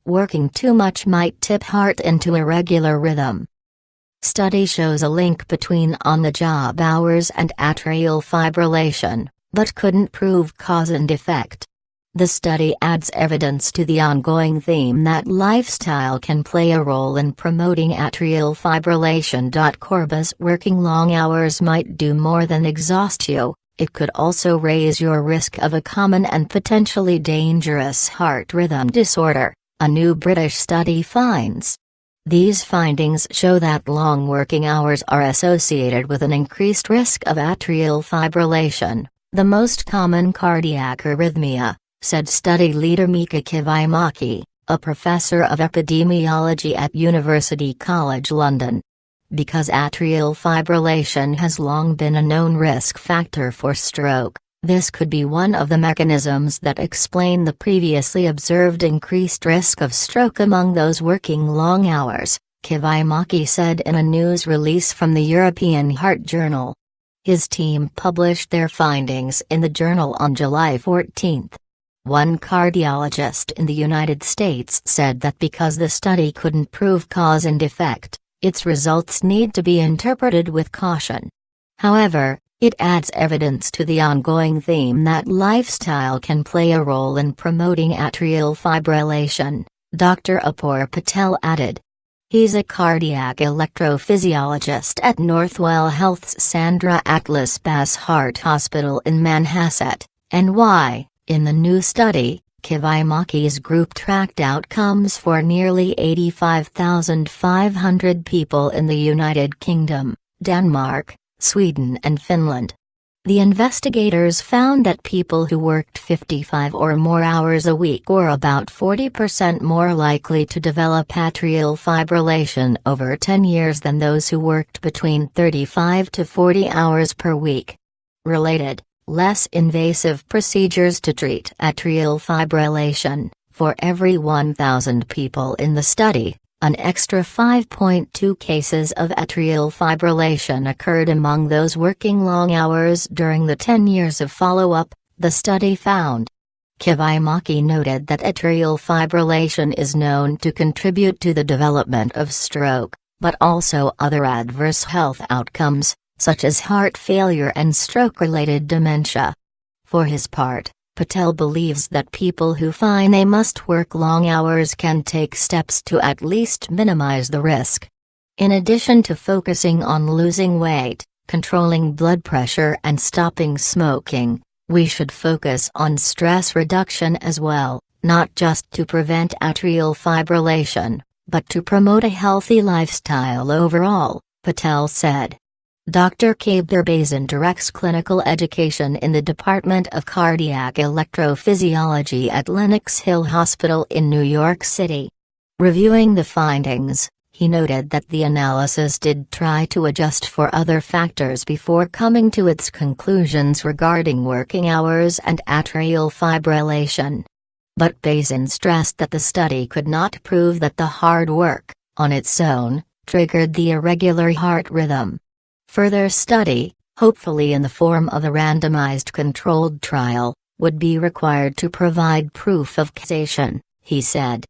Working too much might tip heart into irregular rhythm. Study shows a link between on-the-job hours and atrial fibrillation, but couldn't prove cause and effect. The study adds evidence to the ongoing theme that lifestyle can play a role in promoting atrial fibrillation. Corba's working long hours might do more than exhaust you, it could also raise your risk of a common and potentially dangerous heart rhythm disorder, a new British study finds. These findings show that long working hours are associated with an increased risk of atrial fibrillation, the most common cardiac arrhythmia, said study leader Mika Kivaimaki, a professor of epidemiology at University College London. Because atrial fibrillation has long been a known risk factor for stroke, this could be one of the mechanisms that explain the previously observed increased risk of stroke among those working long hours, Kivaimaki said in a news release from the European Heart Journal. His team published their findings in the journal on July 14. One cardiologist in the United States said that because the study couldn't prove cause and effect, its results need to be interpreted with caution. However, it adds evidence to the ongoing theme that lifestyle can play a role in promoting atrial fibrillation, Dr. Apoor Patel added. He's a cardiac electrophysiologist at Northwell Health's Sandra Atlas Bass Heart Hospital in Manhasset, NY. In the new study, Kivaimaki's group tracked outcomes for nearly 85,500 people in the United Kingdom, Denmark, Sweden and Finland. The investigators found that people who worked 55 or more hours a week were about 40% more likely to develop atrial fibrillation over 10 years than those who worked between 35 to 40 hours per week. Related, less invasive procedures to treat atrial fibrillation. For every 1,000 people in the study, an extra 5.2 cases of atrial fibrillation occurred among those working long hours during the 10 years of follow-up, the study found. Kivaimaki noted that atrial fibrillation is known to contribute to the development of stroke, but also other adverse health outcomes, such as heart failure and stroke-related dementia. For his part, Patel believes that people who find they must work long hours can take steps to at least minimize the risk. In addition to focusing on losing weight, controlling blood pressure and stopping smoking, we should focus on stress reduction as well, not just to prevent atrial fibrillation, but to promote a healthy lifestyle overall, Patel said. Dr. Kabir Bazin directs clinical education in the Department of Cardiac Electrophysiology at Lenox Hill Hospital in New York City. Reviewing the findings, he noted that the analysis did try to adjust for other factors before coming to its conclusions regarding working hours and atrial fibrillation. But Bazin stressed that the study could not prove that the hard work, on its own, triggered the irregular heart rhythm. Further study, hopefully in the form of a randomized controlled trial, would be required to provide proof of causation, he said.